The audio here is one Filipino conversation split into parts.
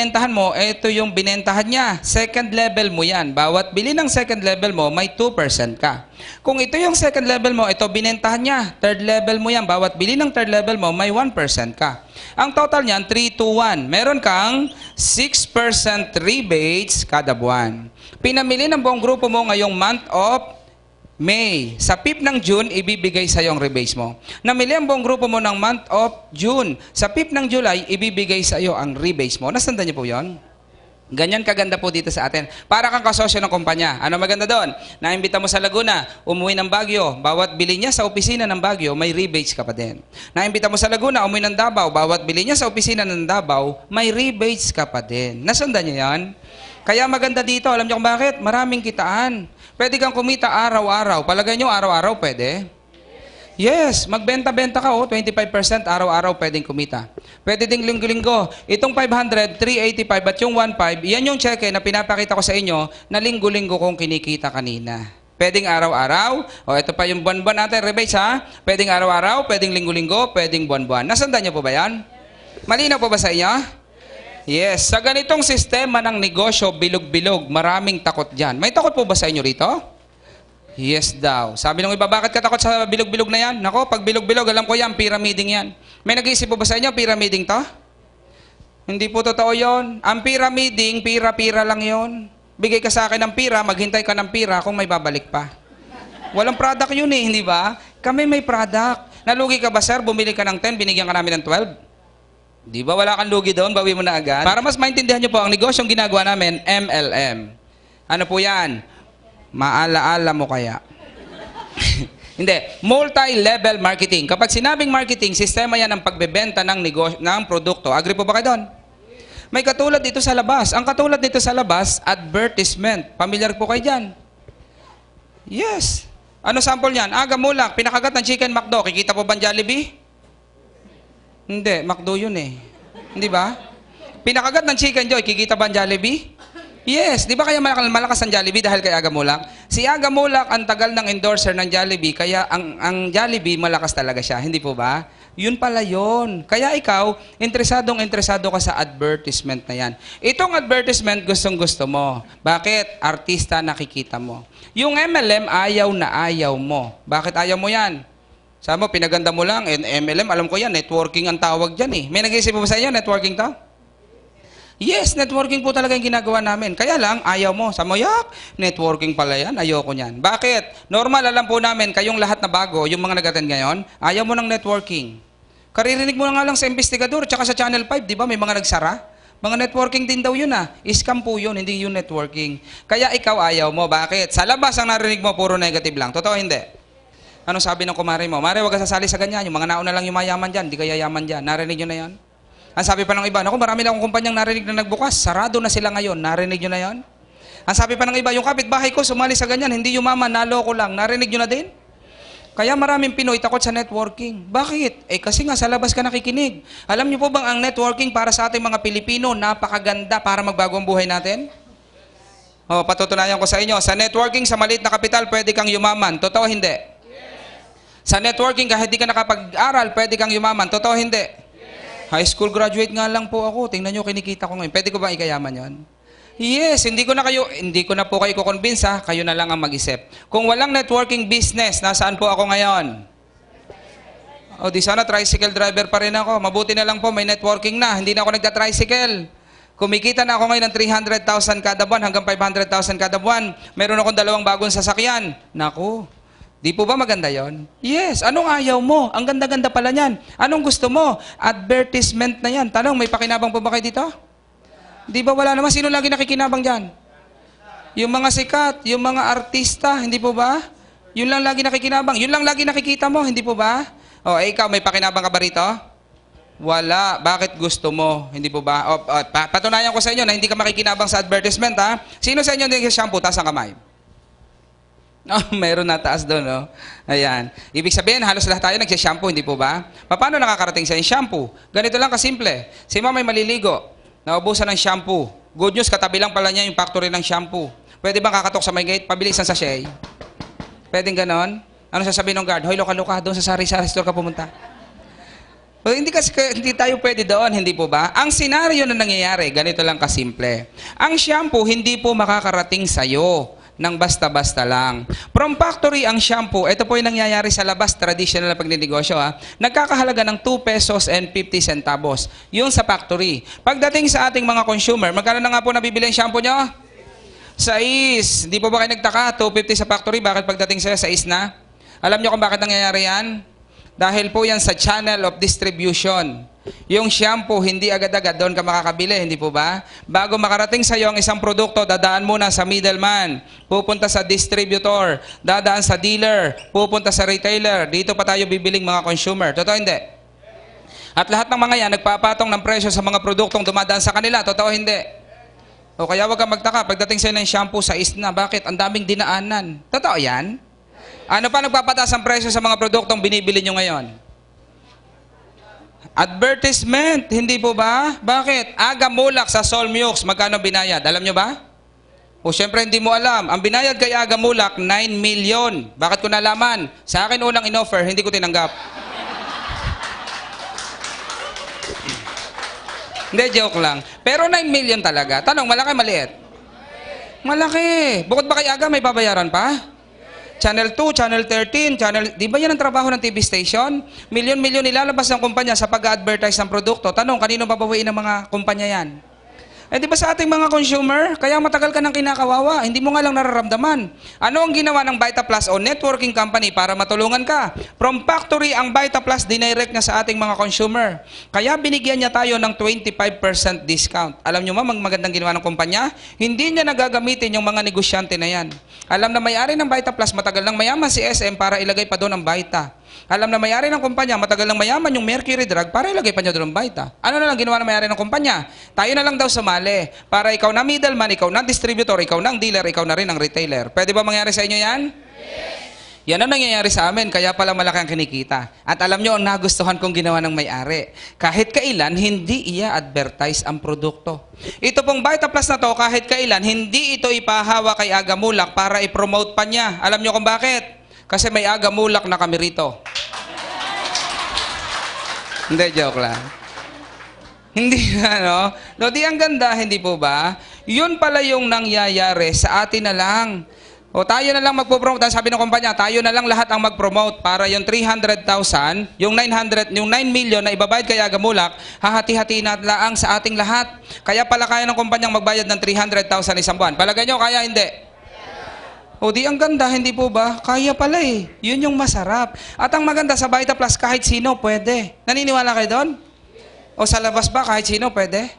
binentahan mo, ito yung binentahan niya. Second level mo yan. Bawat bili ng second level mo, may 2% ka. Kung ito yung second level mo, ito binentahan niya. Third level mo yan. Bawat bili ng third level mo, may 1% ka. Ang total niyan, 3 to 1. Meron kang 6% rebates kada buwan. Pinamili ng buong grupo mo ngayong month of May. Sa PIP ng June, ibibigay sa iyo ang rebates mo. Namili ang buong grupo mo ng month of June. Sa PIP ng July, ibibigay sa iyo ang rebates mo. Nasanda niyo po yon? Ganyan kaganda po dito sa atin. Para kang kasosyo ng kumpanya. Ano maganda doon? Naimbita mo sa Laguna, umuwi ng Baguio. Bawat bili niya sa opisina ng Baguio, may rebates ka pa din. Naimbita mo sa Laguna, umuwi ng Davao. Bawat bili niya sa opisina ng Davao, may rebates ka pa din. Nasanda niyo yan? Kaya maganda dito. Alam niyo kung bakit? Maraming kitaan. Pwede kang kumita araw-araw. Palagay nyo, araw-araw pwede? Yes, magbenta-benta ka, 25% araw-araw pwedeng kumita. Pwede ding linggo-linggo. Itong 500, 385 at yung 1.5, yan yung cheque na pinapakita ko sa inyo na linggo-linggo kong kinikita kanina. Pwedeng araw-araw. O, ito pa yung buwan-buwan natin, rebates ha. Pwedeng araw-araw, pwedeng linggo-linggo, pwedeng buwan-buwan. Nasanda niyo po ba yan? Malinaw po ba sa inyo? Yes, sa ganitong sistema ng negosyo, bilog-bilog, maraming takot dyan. May takot po ba sa inyo rito? Yes daw. Sabi ng iba, bakit ka takot sa bilog-bilog na yan? Nako, pag bilog-bilog, alam ko yan, pyramiding yan. May nag-iisip po ba sa inyo, pyramiding to? Hindi po totoo yon. Ang pyramiding, pira-pira lang yon. Bigay ka sa akin ng pira, maghintay ka ng pira kung may babalik pa. Walang product yun eh, hindi ba? Kami may product. Nalugi ka ba, sir? Bumili ka ng 10, binigyan ka namin ng 12? Di ba wala kang lugi doon? Bawi mo na agad. Para mas maintindihan nyo po, ang negosyong ginagawa namin, MLM. Ano po yan? Maalaala mo kaya? Hindi. Multi-level marketing. Kapag sinabing marketing, sistema yan ng pagbebenta ng, ng produkto. Agree po ba kayo doon? May katulad dito sa labas. Ang katulad dito sa labas, advertisement. Pamilyar po kayo dyan? Yes. Ano sample niyan? Aga mulak, pinakagat ng chicken McDo. Kikita po ba ang Jollibee? Hindi, McDo yun eh. Hindi ba? Pinakagat ng Chicken Joy, kikita ba ang Jollibee? Yes, di ba kaya malakas ang Jollibee dahil kay Aga Mulak? Si Aga Mulak ang tagal ng endorser ng Jollibee, kaya ang Jollibee malakas talaga siya, hindi po ba? Yun pala yun. Kaya ikaw, interesado ka sa advertisement na yan. Itong advertisement, gustong-gusto mo. Bakit? Artista nakikita mo. Yung MLM, ayaw na ayaw mo. Bakit ayaw mo yan? Sabi mo, pinaganda mo lang, MLM, alam ko yan, networking ang tawag dyan eh. May nag-iisip mo ba sa inyo, networking to? Yes, networking po talaga yung ginagawa namin. Kaya lang, ayaw mo. Sabi mo, yak, networking pala yan, ayoko niyan. Bakit? Normal, alam po namin, kayong lahat na bago, yung mga nag-attend ngayon, ayaw mo ng networking. Karirinig mo na nga lang sa investigador, tsaka sa Channel 5, di ba, may mga nagsara? Mga networking din daw yun ah. Scam po yun, hindi yun networking. Kaya ikaw ayaw mo. Bakit? Sa labas ang narinig mo, puro negative lang. Totoo hindi? Anong sabi ng kumare mo? Mare, wag ka sasali sa ganyan. Yung mga nauna lang yung mayaman dyan. Di kaya yaman dyan. Narinig nyo na yan? Ang sabi pa ng iba, naku, marami na akong kumpanyang narinig na nagbukas. Sarado na sila ngayon. Narinig nyo na yan? Ang sabi pa ng iba, yung kapitbahay ko, sumali sa ganyan. Hindi yumaman, naloko lang. Narinig nyo na din? Kaya maraming Pinoy takot sa networking. Bakit? Eh kasi nga sa labas ka nakikinig. Alam nyo po bang ang networking para sa ating mga Pilipino, napakaganda para magbago ang buhay natin? O, patutunayan ko sa inyo. Sa networking, sa maliit na kapital, pwede kang yumaman. Totoo hindi? Sa networking, kahit di ka nakapag-aral, pwede kang yumaman. Totoo hindi? Yes. High school graduate nga lang po ako. Tingnan nyo, kinikita ko ngayon. Pwede ko ba ikayaman yon? Yes, hindi ko na po kayo kukonvince ha. Kayo na lang ang mag-isip. Kung walang networking business, nasaan po ako ngayon? O di sana tricycle driver pa rin ako. Mabuti na lang po, may networking na. Hindi na ako nagta-tricycle. Kumikita na ako ngayon ng 300,000 kada buwan hanggang 500,000 kada buwan. Meron akong 2 bagong sasakyan. Naku. Di po ba maganda yon? Yes. Anong ayaw mo? Ang ganda-ganda pala niyan. Anong gusto mo? Advertisement na yan. Tanong, may pakinabang po ba kayo dito? Di ba wala naman? Sino lagi nakikinabang dyan? Yung mga sikat, yung mga artista, hindi po ba? Yun lang lagi nakikinabang. Yun lang lagi nakikita mo, hindi po ba? O, ikaw, may pakinabang ka ba rito? Wala. Bakit gusto mo? Hindi po ba? Patunayan ko sa inyo na hindi ka makikinabang sa advertisement, ha? Sino sa inyo nag-shampoo? Taas ang kamay. Oh, mayroon na taas doon, no? Ayan. Ibig sabihin, halos lahat tayo nagsishampoo, hindi po ba? Paano nakakarating sa shampoo? Ganito lang kasimple. Si mama may maliligo, naubusan ng shampoo. Good news, katabi lang pala niya yung factory ng shampoo. Pwede bang kakatok sa may gate? Pabilis ang sachet. Pwedeng ganon? Ano sasabihin ng guard? Hoy, loka-loka, doon sa sari-sari store ka pumunta. O, hindi tayo pwede doon, hindi po ba? Ang senaryo na nangyayari, ganito lang kasimple. Ang shampoo hindi po makakarating sa'yo ng basta-basta lang. From factory ang shampoo, ito po yung nangyayari sa labas, traditional na pagninegosyo nagkakahalaga ng 2 pesos and 50 centavos. Yung sa factory. Pagdating sa ating mga consumer, magkano na nga po nabibili ang shampoo nyo? 6. Hindi po ba kayo nagtaka? 250 sa factory, bakit pagdating sa'yo 6 na? Alam nyo kung bakit nangyayari yan? Dahil po yan sa channel of distribution. Yung shampoo, hindi agad-agad doon ka makakabili, hindi po ba? Bago makarating sa iyo ang isang produkto, dadaan muna sa middleman, pupunta sa distributor, dadaan sa dealer, pupunta sa retailer. Dito pa tayo bibiling mga consumer. Totoo hindi? At lahat ng mga yan, nagpapatong ng presyo sa mga produktong dumadaan sa kanila. Totoo hindi? O kaya wag kang magtaka, pagdating sa iyo ng shampoo sa isna, bakit? Ang daming dinaanan. Totoo yan? Ano pa nagpapataas ang presyo sa mga produktong binibili nyo ngayon? Advertisement, hindi po ba? Bakit? Agamulak sa Solmux, magkano binayad? Alam nyo ba? O syempre hindi mo alam. Ang binayad kay Agamulak, 9 million. Bakit ko nalaman? Sa akin unang in-offer, hindi ko tinanggap. Hindi, joke lang. Pero 9 million talaga. Tanong, malaki, maliit? Malaki. Bukod ba kay Aga, may babayaran pa? Channel 2, Channel 13, di ba yan ang trabaho ng TV station? Milyon-milyon nilalabas ng kumpanya sa pag-advertise ng produkto. Tanong, kanino babawiin ng mga kumpanya yan? Eh di ba sa ating mga consumer, kaya matagal ka nang kinakawawa, hindi mo nga lang nararamdaman. Ano ang ginawa ng Vitaplus o networking company para matulungan ka? From factory, ang Vitaplus dinirect niya sa ating mga consumer. Kaya binigyan niya tayo ng 25% discount. Alam niyo magandang ginawa ng kumpanya? Hindi niya nagagamitin yung mga negosyante na yan. Alam na may-ari ng Vitaplus, matagal nang mayaman si SM para ilagay pa doon ang Vita. Alam na may-ari ng kumpanya, matagal nang mayaman yung Mercury Drug para ilagay pa niya doon ang Vita. Ano na lang ginawa ng may-ari ng kumpanya? Tayo na lang daw sumali. Para ikaw na middleman, ikaw na distributor, ikaw na dealer, ikaw na rin ang retailer. Pwede ba mangyari sa inyo yan? Yes. Yan ang nangyayari sa amin, kaya pala malaki ang kinikita. At alam nyo, ang nagustuhan kong ginawa ng may-ari. Kahit kailan, hindi i-advertise ang produkto. Ito pong Vitaplus na to, kahit kailan, hindi ito ipahawa kay Agamulak para i-promote pa niya. Alam nyo kung bakit? Kasi may Agamulak na kami rito. Hindi, joke lang. Hindi no? No, di ang ganda, hindi po ba? Yun pala yung nangyayari sa atin na lang. O tayo na lang magpo-promote. Sabi ng kumpanya, tayo na lang lahat ang mag-promote para yung 300,000, yung 9 million na ibabayad kay Agamulak, hahati-hati na lang sa ating lahat. Kaya pala kaya ng kumpanyang magbayad ng 300,000 isang buwan. Palagay nyo, kaya hindi? O di ang ganda, hindi po ba? Kaya pala eh. Yun yung masarap. At ang maganda sa Vitaplus, kahit sino pwede. Naniniwala kayo doon? O sa labas ba, kahit sino pwede?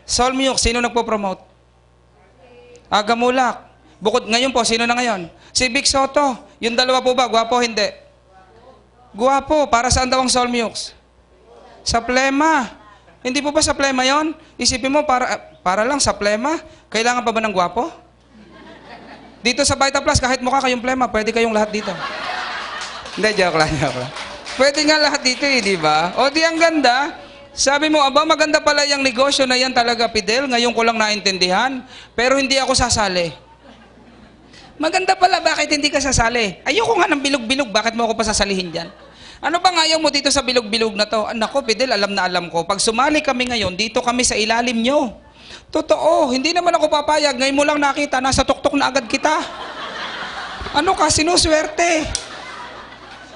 Solmux, sino nagpo-promote? Agamulak. Bukod ngayon po, sino na ngayon? Si Vic Soto. Yung dalawa po ba, gwapo hindi? Gwapo, para saan daw ang Solmux? Sa plema. Hindi po ba sa plema yon? Isipin mo, para lang sa plema, kailangan pa ba ng gwapo? Dito sa Vitaplus, kahit mukha kayong plema, pwede kayong lahat dito. Hindi, joke lang. Pwede nga lahat dito eh, di ba? O di ang ganda. Sabi mo, aba, maganda pala yung negosyo na yan talaga, Fidel. Ngayon ko lang naintindihan. Pero hindi ako sasali. Maganda pala, bakit hindi ka sasali? Ayoko nga ng bilog-bilog, bakit mo ako pasasalihin dyan? Ano bang ayaw mo dito sa bilog-bilog na to? Nako, Fidel, alam na alam ko. Pag sumali kami ngayon, dito kami sa ilalim nyo. Totoo, hindi naman ako papayag. Ngayon mo lang nakita, nasa tuktok na agad kita. Ano ka, sinuswerte.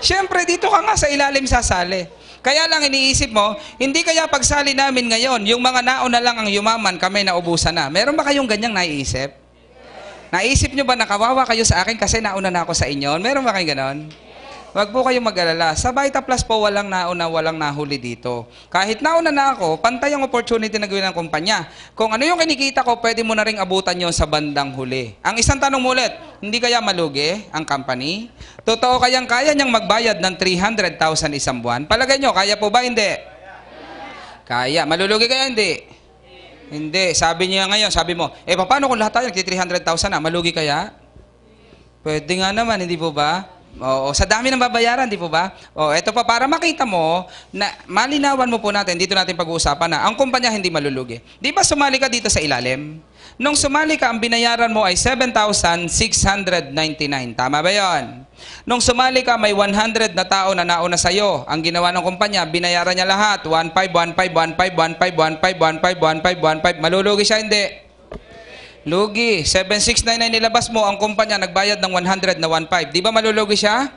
Siyempre, dito ka nga sa ilalim sasali. Kaya lang iniisip mo, hindi kaya pagsali namin ngayon, yung mga nauna lang ang yumaman, kami naubusan na. Meron ba kayong ganyang naiisip? Naisip nyo ba nakawawa kayo sa akin kasi nauna na ako sa inyo? Meron ba kayong ganon? Huwag po kayong mag-alala. Sa Vitaplus po, walang nauna, walang nahuli dito. Kahit nauna na ako, pantay ang opportunity na gawin ng kumpanya. Kung ano yung kinikita ko, pwede mo na rin abutan yon sa bandang huli. Ang isang tanong ulit, hindi kaya malugi ang company? Totoo kayang kaya niyang magbayad ng 300,000 isang buwan? Palagay nyo, kaya po ba? Hindi. Kaya. Malulugi kaya? Hindi. Hindi. Sabi niya ngayon, sabi mo, paano kung lahat tayo nagti 300,000 na? Malugi kaya? Pwede nga naman, hindi po ba? Oo, sa dami ng babayaran, di po ba? O, ito pa, para makita mo, na malinawan mo po natin, dito natin pag-uusapan na, ang kumpanya hindi malulugi. Di ba sumali ka dito sa ilalim? Nung sumali ka, ang binayaran mo ay 7,699. Tama ba yon? Nung sumali ka, may 100 na tao na nauna sa'yo. Ang ginawa ng kumpanya, binayaran niya lahat. 1,500, 1,500, 1,500, 1,500, 1,500, 1,500. Malulugi siya, hindi. Lugi. 7,699 nilabas mo, ang kumpanya nagbayad ng 100 na 1,500. Di ba malulugi siya?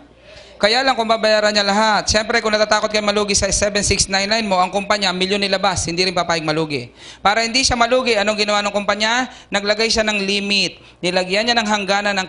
Kaya lang kung babayaran niya lahat. Siyempre, kung natatakot kayo malugi sa 7,699 mo, ang kumpanya, milyon nilabas, hindi rin papayag malugi. Para hindi siya malugi, anong ginawa ng kumpanya? Naglagay siya ng limit. Nilagyan niya ng hangganan ng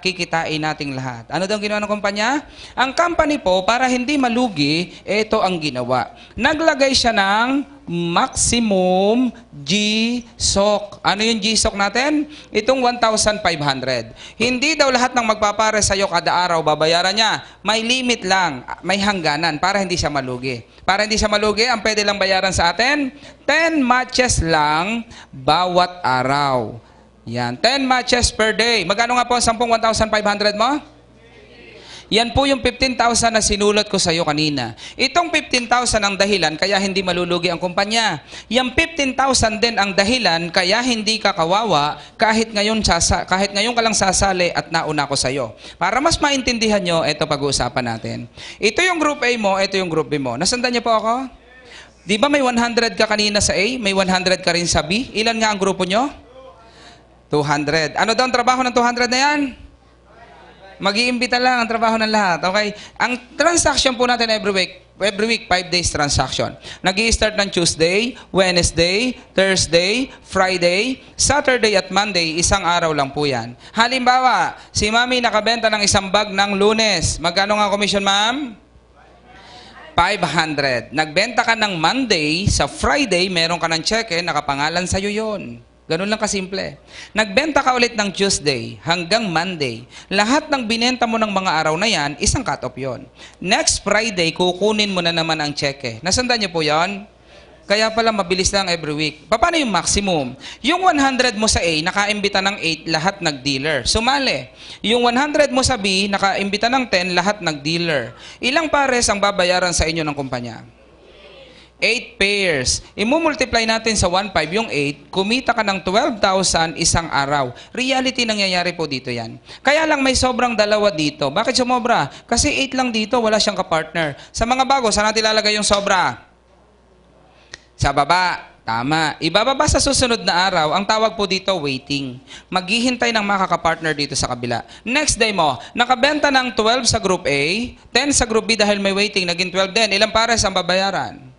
kikitain nating lahat. Ano daw ginawa ng kumpanya? Ang company po, para hindi malugi, ito ang ginawa. Naglagay siya ng maximum GSOC. Ano yung GSOC natin? Itong 1,500. Hindi daw lahat ng magpapare sa'yo kada araw babayaran niya. May limit lang, may hangganan para hindi siya malugi. Para hindi siya malugi, ang pwede lang bayaran sa atin, 10 matches lang bawat araw. Yan, 10 matches per day. Magkano nga po ang 10 1,500 mo? Yan po yung 15,000 na sinulat ko sa iyo kanina. Itong 15,000 ang dahilan kaya hindi malulugi ang kumpanya. Yung 15,000 din ang dahilan kaya hindi ka kawawa kahit ngayon ka lang sasali at nauna ko sa iyo. Para mas maintindihan nyo, ito pag-uusapan natin. Ito yung group A mo, ito yung group B mo. Nasandan niyo po ako? Di ba may 100 ka kanina sa A, may 100 ka rin sa B? Ilan nga ang grupo nyo? 200. Ano daw ang trabaho ng 200 na yan? Mag-iimbita lang ang trabaho ng lahat. Okay? Ang transaction po natin every week 5 days transaction. Nag-i-start ng Tuesday, Wednesday, Thursday, Friday, Saturday at Monday, isang araw lang po yan. Halimbawa, si Mami nakabenta ng isang bag ng Lunes. Magkano nga commission, ma'am? 500. Nagbenta ka ng Monday, sa Friday, meron ka ng cheque, nakapangalan sa'yo yun. Ganun lang kasimple. Nagbenta ka ulit ng Tuesday hanggang Monday. Lahat ng binenta mo ng mga araw na yan, isang cut-off yun. Next Friday, kukunin mo na naman ang cheque. Nasandan niyo po yon? Kaya pala mabilis lang every week. Paano yung maximum? Yung 100 mo sa A, nakaimbita ng 8, lahat nag-dealer. Sumali. Yung 100 mo sa B, nakaimbita ng 10, lahat nag-dealer. Ilang pares ang babayaran sa inyo ng kumpanya? 8 pairs. Imumultiply natin sa 1,500 yung 8, kumita ka ng 12,000 isang araw. Reality nangyayari po dito yan. Kaya lang may sobrang dalawa dito. Bakit sumobra? Kasi 8 lang dito, wala siyang kapartner. Sa mga bago, saan natin ilalagay yung sobra? Sa baba. Tama. Ibababa sa susunod na araw, ang tawag po dito, waiting. Maghihintay ng makakapartner dito sa kabila. Next day mo, nakabenta ng 12 sa group A, 10 sa group B dahil may waiting, naging 12 din. Ilang pares ang babayaran?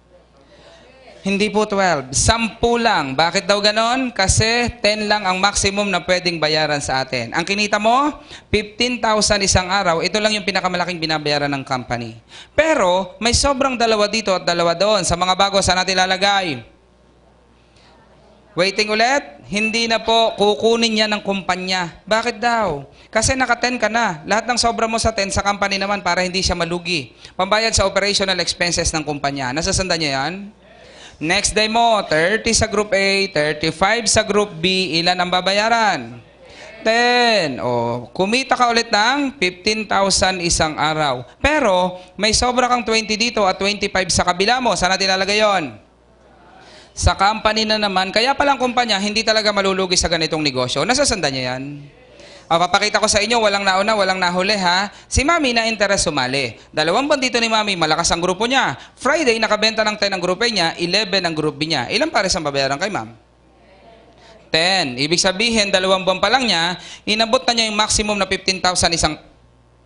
Hindi po 12. 10 lang. Bakit daw ganon? Kasi 10 lang ang maximum na pwedeng bayaran sa atin. Ang kinita mo, 15,000 isang araw. Ito lang yung pinakamalaking binabayaran ng company. Pero, may sobrang dalawa dito at dalawa doon. Sa mga bago, saan natin ilalagay? Waiting ulit? Hindi na po. Kukunin niya ng kumpanya. Bakit daw? Kasi naka-10 ka na. Lahat ng sobra mo sa 10 sa company naman para hindi siya malugi. Pambayad sa operational expenses ng kumpanya. Nasasandan niya yan? Next day mo, 30 sa group A, 35 sa group B, ilan ang babayaran? 10. O, kumita ka ulit ng 15,000 isang araw. Pero, may sobra kang 20 dito at 25 sa kabila mo. Saan natin ilalagay yun? Sa company na naman. Kaya palang kumpanya, hindi talaga malulugi sa ganitong negosyo. Nasasandan niya yan? O, papakita ko sa inyo, walang nauna, walang nahuli ha. Si Mami na interes sumali. 2 buwan dito ni Mami, malakas ang grupo niya. Friday, nakabenta ng 10 ang grupo niya, 11 ang group B niya. Ilang pares ang babayaran kay Ma'am? 10. Ibig sabihin, 2 buwan pa lang niya, inabot na niya yung maximum na 15,000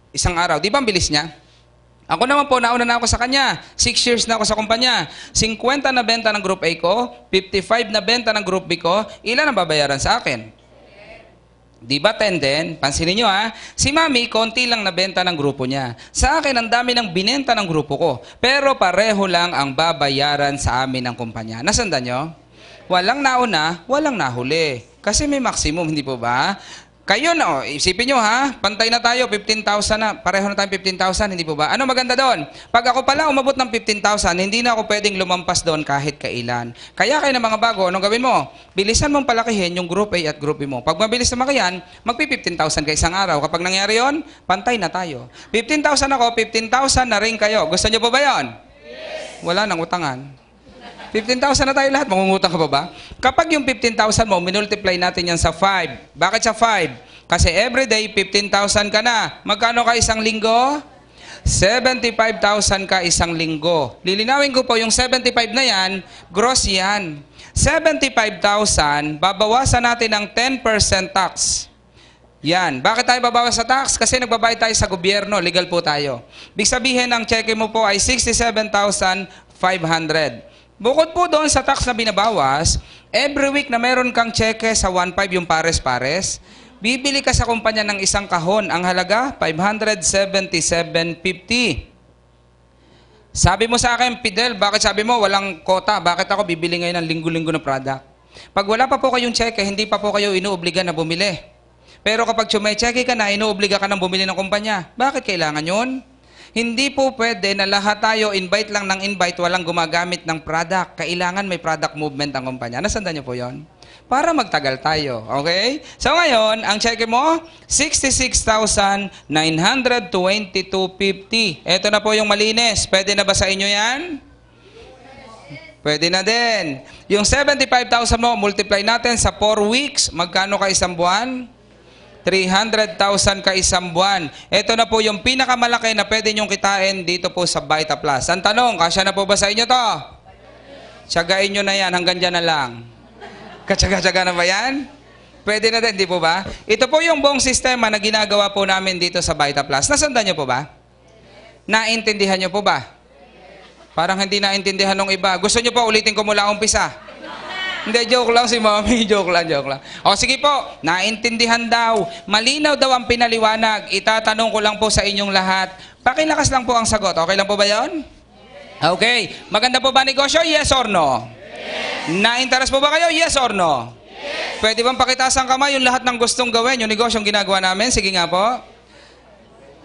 isang araw. Di ba ang bilis niya? Ako naman po, nauna na ako sa kanya. 6 years na ako sa kumpanya. 50 na benta ng group A ko, 55 na benta ng group B ko, ilan ang babayaran sa akin? Di ba 10 din? Pansinin nyo ha. Si Mami, konti lang nabenta ng grupo niya. Sa akin, ang dami ng binenta ng grupo ko. Pero pareho lang ang babayaran sa amin ng kumpanya. Nasandan nyo? Walang nauna, walang nahuli. Kasi may maximum, hindi po ba? Kayo na, isipin nyo ha, pantay na tayo, 15,000 na, pareho na tayong 15,000, hindi po ba? Ano maganda doon? Pag ako pala umabot ng 15,000, hindi na ako pwedeng lumampas doon kahit kailan. Kaya kayo na mga bago, anong gawin mo? Bilisan mong palakihin yung group A at group B mo. Pag mabilis na makiyan, magpi-15,000 ka isang araw. Kapag nangyari yon, pantay na tayo. 15,000 ako, 15,000 na rin kayo. Gusto nyo po ba yon? Yes. Wala nang utangan. 15,000 na tayo lahat, mangungutang ka pa ba? Kapag yung 15,000 mo, minultiply natin yan sa 5. Bakit sa 5? Kasi everyday, 15,000 ka na. Magkano ka isang linggo? 75,000 ka isang linggo. Lilinawin ko po, yung 75 na yan, gross yan. 75,000, babawasan natin ng 10% tax. Yan. Bakit tayo babawas sa tax? Kasi nagbabayad tayo sa gobyerno, legal po tayo. Big sabihin, ang cheque mo po ay 67,500. Bukod po doon sa tax na binabawas, every week na meron kang cheque sa 1.5 yung pares-pares, bibili ka sa kumpanya ng isang kahon. Ang halaga, 577.50. Sabi mo sa akin, Fidel, bakit sabi mo walang kota? Bakit ako bibili ngayon ng linggo-linggo na product? Pag wala pa po kayong cheque, hindi pa po kayo inuobliga na bumili. Pero kapag may cheque ka na, inuobliga ka na bumili ng kumpanya. Bakit kailangan yun? Hindi po pwede na lahat tayo invite lang ng invite, walang gumagamit ng product. Kailangan may product movement ang kumpanya. Nasanda niyo po yon? Para magtagal tayo. Okay? So ngayon, ang cheque mo, 66,922.50. Ito na po yung malinis. Pwede na ba sa inyo yan? Pwede na din. Yung 75,000 mo, multiply natin sa 4 weeks. Magkano ka isang buwan? 300,000 ka isang buwan. Ito na po yung pinakamalaki na pwede nyong kitain dito po sa Vita Plus. Ang tanong, kasya na po ba sa inyo to? Tsagain nyo na yan, hanggang dyan na lang. Katsaga-tsaga na ba yan? Pwede na din, di po ba? Ito po yung buong sistema na ginagawa po namin dito sa Vita Plus. Nasundan nyo po ba? Naintindihan nyo po ba? Parang hindi naintindihan ng iba. Gusto nyo po ulitin ko mula umpisa? Hindi, joke lang si Mommy. Joke lang. O sige po, naintindihan daw. Malinaw daw ang pinaliwanag. Itatanong ko lang po sa inyong lahat. Pakilakas lang po ang sagot. Okay lang po ba yon? Okay. Maganda po ba negosyo? Yes or no? Yes. Na-interest po ba kayo? Yes or no? Yes. Pwede bang pakitaas ang kamay yung lahat ng gustong gawin, yung negosyong ginagawa namin? Sige nga po.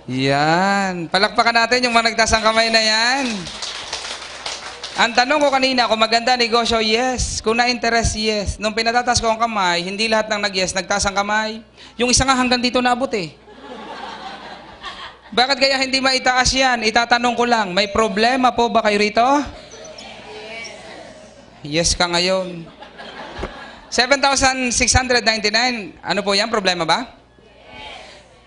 Yan. Palakpakan natin yung mga nagtaas ang kamay na yan. Ang tanong ko kanina, kung maganda negosyo, yes. Kung na-interest, yes. Nung pinatatas ko ang kamay, hindi lahat ng nag-yes, nagtaas ang kamay. Yung isa nga hanggang dito naabot eh. Bakit kaya hindi maitaas yan? Itatanong ko lang, may problema po ba kayo rito? Yes ka ngayon. 7,699, ano po yan? Problema ba?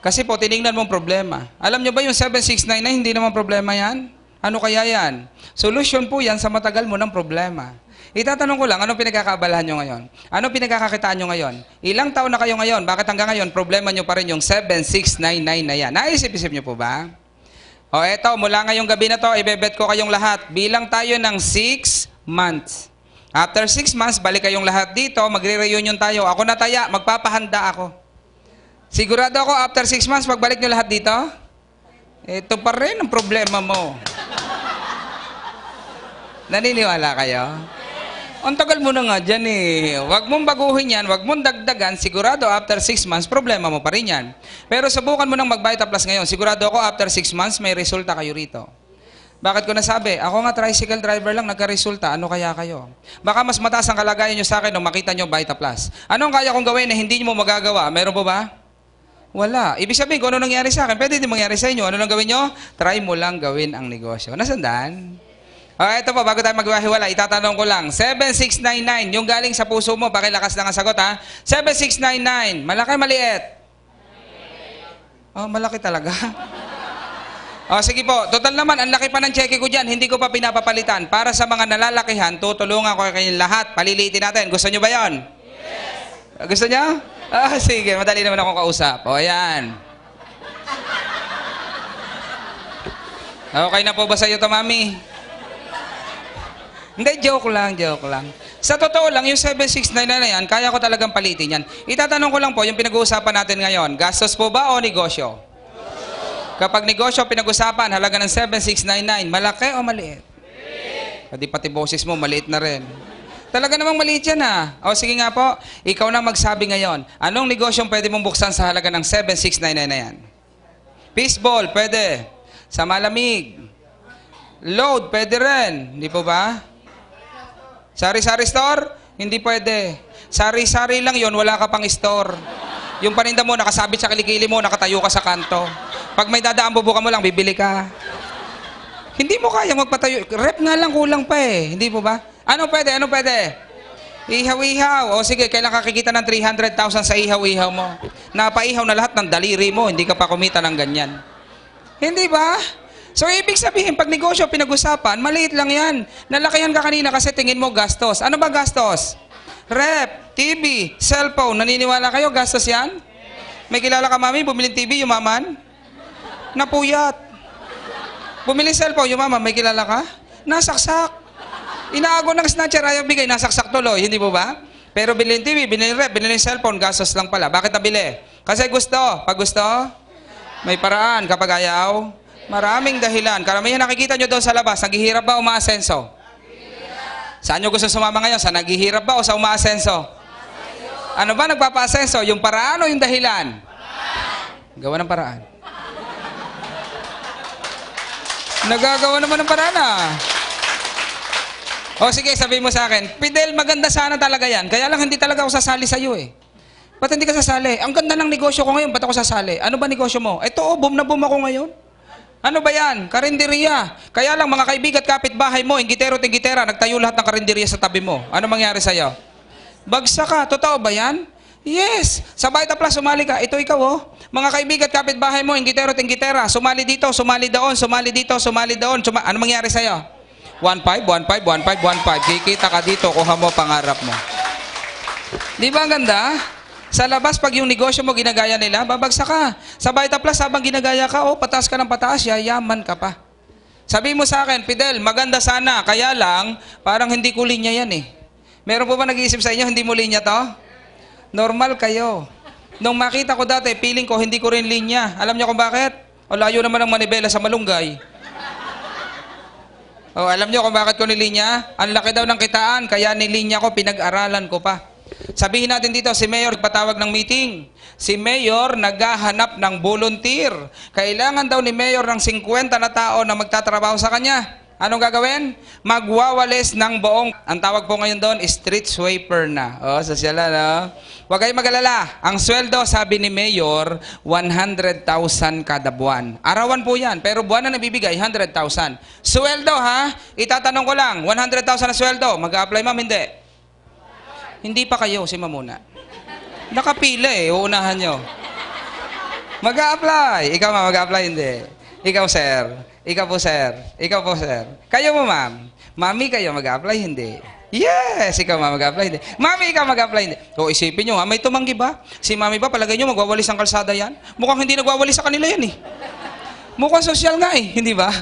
Kasi po, tinignan mong problema. Alam nyo ba yung 7,699, hindi naman problema yan? Ano kaya yan? Solution po yan sa matagal mo ng problema. Itatanong ko lang, anong pinagkakaabalahan nyo ngayon? Anong pinagkakakitaan nyo ngayon? Ilang taon na kayo ngayon? Bakit hanggang ngayon, problema nyo pa rin yung 7,699 na yan? Naisip-isip nyo po ba? O eto, mula ngayong gabi na to, ibebet ko kayong lahat. Bilang tayo ng 6 months. After 6 months, balik kayong lahat dito, magre-reunion tayo. Ako na taya, magpapahanda ako. Sigurado ako, after 6 months, pagbalik nyo lahat dito, ito pa rin ang problema mo. Naniniwala kayo? Ang tagal mo na nga dyan eh. Huwag mong baguhin yan, huwag mong dagdagan. Sigurado after 6 months, problema mo pa rin yan. Pero subukan mo ng mag-Vita Plus ngayon. Sigurado ako after 6 months, may resulta kayo rito. Bakit ko nasabi? Ako nga tricycle driver lang, nagka-resulta. Ano kaya kayo? Baka mas mataas ang kalagayan nyo sa akin nung makita nyo Vita Plus. Anong kaya kong gawin na hindi mo magagawa? Meron po ba? Wala. Ibig sabihin, kung ano nangyari sa akin, pwede din mangyari sa inyo. Ano lang gawin nyo? Try mo lang gawin ang negosyo. Nasandaan? Ito po, bago tayo magwahiwala, itatanong ko lang. 7,699, yung galing sa puso mo, pakilakas lang ang sagot ha. 7,699, malaki maliit? Oh, malaki talaga. Sige po, total naman, ang laki pa ng cheque ko dyan, hindi ko pa pinapapalitan. Para sa mga nalalakihan, tutulungan ko kayong lahat, palilitin natin. Gusto nyo ba yon? Yes! Gusto nyo? Sige, madali naman akong kausap. Ayan. Okay na po ba sa iyo to, Mami? Hindi, joke lang. Sa totoo lang, yung 7,699 na yan, kaya ko talagang palitin yan. Itatanong ko lang po, yung pinag-uusapan natin ngayon, gastos po ba o negosyo? Kapag negosyo pinag-usapan, halaga ng 7,699, malaki o maliit? Pati boses mo, maliit na rin. Talaga namang maliit yan O sige nga po, ikaw na magsabi ngayon. Anong negosyong pwede mong buksan sa halaga ng 7,699 na yan? Fishball, pwede. Sa malamig. Load, pwede rin. Hindi po ba? Sari-sari store? Hindi pwede. Sari-sari lang yon, wala ka pang store. Yung paninda mo, nakasabit sa kilikili mo, nakatayo ka sa kanto. Pag may dadaan, bubuka mo lang, bibili ka. Hindi mo kaya magpatayo. Rep nga lang, kulang pa Hindi po ba? Ano pwede? Ano pwede? Ihaw-ihaw. O sige, kailan kakikita ng 300,000 sa ihaw-ihaw mo? Napaihaw na lahat ng daliri mo, hindi ka pa kumita ng ganyan. Hindi ba? So, ibig sabihin, pag negosyo pinag-usapan, maliit lang yan. Nalakihan ka kanina kasi tingin mo gastos. Ano ba gastos? Rep, TV, cellphone. Naniniwala kayo, gastos yan? May kilala ka, mami, bumiling TV, yumaman? Napuyat. Bumili cellphone, yumaman, may kilala ka? Nasaksak. Inaago ng snatcher, ayaw bigay, nasaksak tuloy, hindi po ba? Pero bilhin TV, binili rep, binili cellphone, gastos lang pala. Bakit nabili? Kasi gusto. Pag gusto, may paraan. Kapag ayaw, maraming dahilan. Karamihan nakikita nyo doon sa labas, naghihirap ba o umaasenso? Saan nyo gusto sumama ngayon? Sa naghihirap ba o sa umaasenso? Ano ba nagpapaasenso? Yung paraan o yung dahilan? Gawa ng paraan. Nagagawa naman ng paraan O sige, sabihin mo sa akin, Fidel, maganda sana talaga yan. Kaya lang hindi talaga ako sasali sa'yo Ba't hindi ka sasali? Ang ganda ng negosyo ko ngayon, ba't ako sasali? Ano ba negosyo mo? Ito boom na boom ako ngayon. Ano ba yan? Karinderiya. Kaya lang mga kaibigan at kapitbahay mo, inggitero-tinggitera, nagtayo lahat ng karinderiya sa tabi mo. Ano mangyari sa'yo? Bagsak ka. Totoo ba yan? Yes. Sa Vita Plus, sumali ka. Ito ikaw Mga kaibigan at kapitbahay mo, inggitero-tinggitera, sumali dito, sumali doon, sumali dito, sumali doon. Ano mangyari sa'yo? 1,500, 1,500, 1,500, 1,500. Kikita ka dito, kuha mo pangarap mo. Di ba ang ganda? Sa labas, pag yung negosyo mo ginagaya nila, babagsak ka. Sa Vita Plus, habang ginagaya ka, pataas ka ng pataas, yayaman ka pa. Sabi mo sa akin, Fidel, maganda sana, kaya lang, parang hindi ko linya yan Meron po ba nag-iisip sa inyo, hindi mo linya to? Normal kayo. Nung makita ko dati, feeling ko, hindi ko rin linya. Alam niyo kung bakit? O layo naman ang manibela sa malunggay. Alam niyo kung bakit ko nilinya? Ang laki daw ng kitaan, kaya nilinya ko, pinag-aralan ko pa. Sabihin natin dito, si Mayor patawag ng meeting. Si Mayor naghahanap ng volunteer. Kailangan daw ni Mayor ng 50 na tao na magtatrabaho sa kanya. Anong gagawin? Magwawalis ng buong, ang tawag po ngayon doon, street sweeper na. Sosyal Huwag kayong mag-alala. Ang sweldo, sabi ni Mayor, 100,000 kada buwan. Arawan po yan, pero buwan na nabibigay, 100,000. Sweldo itatanong ko lang, 100,000 na sweldo, mag-a-apply ma'am, hindi? Hindi pa kayo, si Mamuna. Nakapila uunahan nyo. Mag-a-apply. Ikaw nga, mag-a-apply, hindi. Ikaw, sir. Ikaw po, sir. Ikaw po, sir. Kayo mo, ma'am. Mami, kayo mag-a-apply, hindi. Yes, ikaw mag-a-apply, hindi. Mami, ikaw mag-a-apply, hindi. Isipin nyo, may tumanggi ba? Si mami ba, palagay nyo, magwawalis ang kalsada yan? Mukhang hindi nagwawalis sa kanila yan Mukhang sosyal nga hindi ba?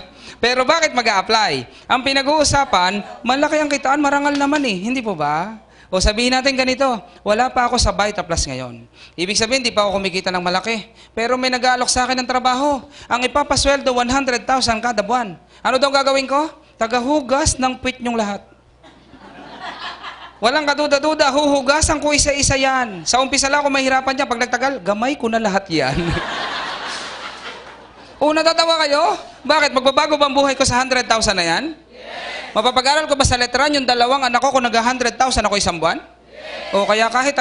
Pero bakit mag-a-apply? Ang pinag-uusapan, malaki ang kitaan, marangal naman hindi po ba? Sabihin natin ganito, wala pa ako sa Vita Plus ngayon. Ibig sabihin, di pa ako kumikita ng malaki. Pero may nag-aalok sa akin ng trabaho. Ang ipapasweldo, 100,000 kada buwan. Ano daw gagawin ko? Tagahugas ng puwit nyong lahat. Walang kaduda-duda, huhugasan ko isa-isa yan. Sa umpisa lang ako mahirapan dyan. Pag nagtagal, gamay ko na lahat yan. Natatawa kayo? Bakit? Magbabago ba ang buhay ko sa 100,000 na yan? Mapapag-aral ko ba sa letran yung dalawang anak ko kung nag-100,000 ako isang buwan? Yes. Kaya kahit